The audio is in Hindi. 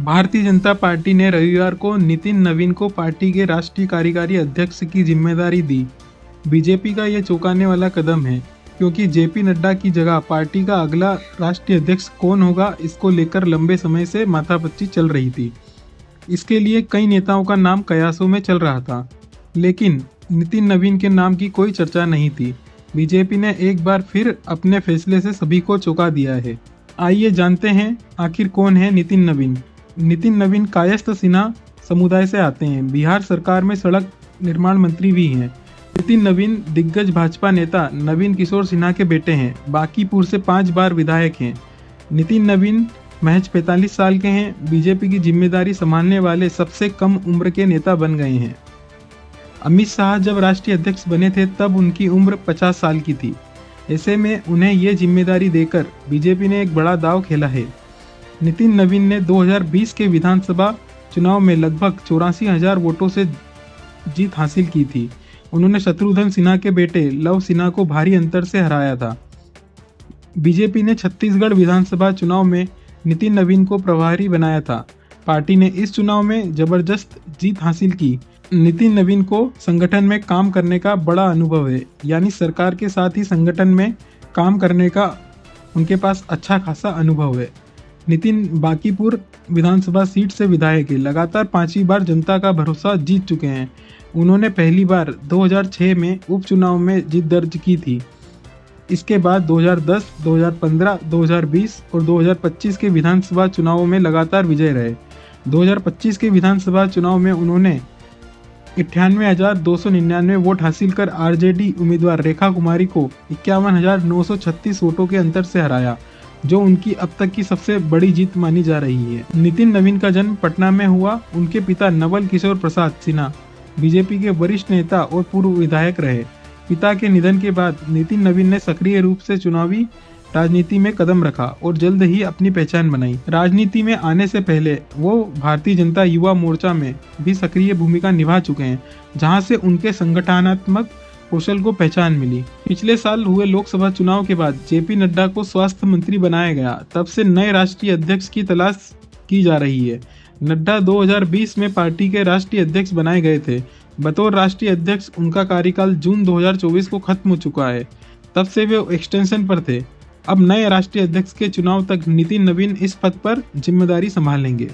भारतीय जनता पार्टी ने रविवार को नितिन नवीन को पार्टी के राष्ट्रीय कार्यकारी अध्यक्ष की जिम्मेदारी दी। बीजेपी का यह चौंकाने वाला कदम है, क्योंकि जेपी नड्डा की जगह पार्टी का अगला राष्ट्रीय अध्यक्ष कौन होगा, इसको लेकर लंबे समय से माथापच्ची चल रही थी। इसके लिए कई नेताओं का नाम कयासों में चल रहा था, लेकिन नितिन नवीन के नाम की कोई चर्चा नहीं थी। बीजेपी ने एक बार फिर अपने फैसले से सभी को चौंका दिया है। आइए जानते हैं आखिर कौन है नितिन नवीन। नितिन नवीन कायस्थ सिन्हा समुदाय से आते हैं। बिहार सरकार में सड़क निर्माण मंत्री भी हैं। नितिन नवीन दिग्गज भाजपा नेता नवीन किशोर सिन्हा के बेटे हैं। बांकीपुर से 5 बार विधायक हैं। नितिन नवीन महज 45 साल के हैं। बीजेपी की जिम्मेदारी संभालने वाले सबसे कम उम्र के नेता बन गए हैं। अमित शाह जब राष्ट्रीय अध्यक्ष बने थे तब उनकी उम्र 50 साल की थी। ऐसे में उन्हें ये जिम्मेदारी देकर बीजेपी ने एक बड़ा दांव खेला है। नितिन नवीन ने 2020 के विधानसभा चुनाव में लगभग 84,000 वोटों से जीत हासिल की थी। उन्होंने शत्रुघ्न सिन्हा के बेटे लव सिन्हा को भारी अंतर से हराया था। बीजेपी ने छत्तीसगढ़ विधानसभा चुनाव में नितिन नवीन को प्रभारी बनाया था। पार्टी ने इस चुनाव में जबरदस्त जीत हासिल की। नितिन नवीन को संगठन में काम करने का बड़ा अनुभव है, यानी सरकार के साथ ही संगठन में काम करने का उनके पास अच्छा खासा अनुभव है। नितिन बांकीपुर विधानसभा सीट से विधायक है। लगातार 5वीं बार जनता का भरोसा जीत चुके हैं। उन्होंने पहली बार 2006 में उपचुनाव में जीत दर्ज की थी। इसके बाद 2010, 2015, 2020 और 2025 के विधानसभा चुनावों में लगातार विजय रहे। 2025 के विधानसभा चुनाव में उन्होंने 98,299 वोट हासिल कर आरजेडी उम्मीदवार रेखा कुमारी को 51,936 वोटों के अंतर से हराया, जो उनकी अब तक की सबसे बड़ी जीत मानी जा रही है। नितिन नवीन का जन्म पटना में हुआ। उनके पिता नवल किशोर प्रसाद सिन्हा बीजेपी के वरिष्ठ नेता और पूर्व विधायक रहे। पिता के निधन के बाद नितिन नवीन ने सक्रिय रूप से चुनावी राजनीति में कदम रखा और जल्द ही अपनी पहचान बनाई। राजनीति में आने से पहले वो भारतीय जनता युवा मोर्चा में भी सक्रिय भूमिका निभा चुके हैं, जहां से उनके संगठनात्मक कौशल को पहचान मिली। पिछले साल हुए लोकसभा चुनाव के बाद जेपी नड्डा को स्वास्थ्य मंत्री बनाया गया। तब से नए राष्ट्रीय अध्यक्ष की तलाश की जा रही है। नड्डा 2020 में पार्टी के राष्ट्रीय अध्यक्ष बनाए गए थे। बतौर राष्ट्रीय अध्यक्ष उनका कार्यकाल जून 2024 को खत्म हो चुका है। तब से वे एक्सटेंशन पर थे। अब नए राष्ट्रीय अध्यक्ष के चुनाव तक नितिन नवीन इस पद पर जिम्मेदारी संभालेंगे।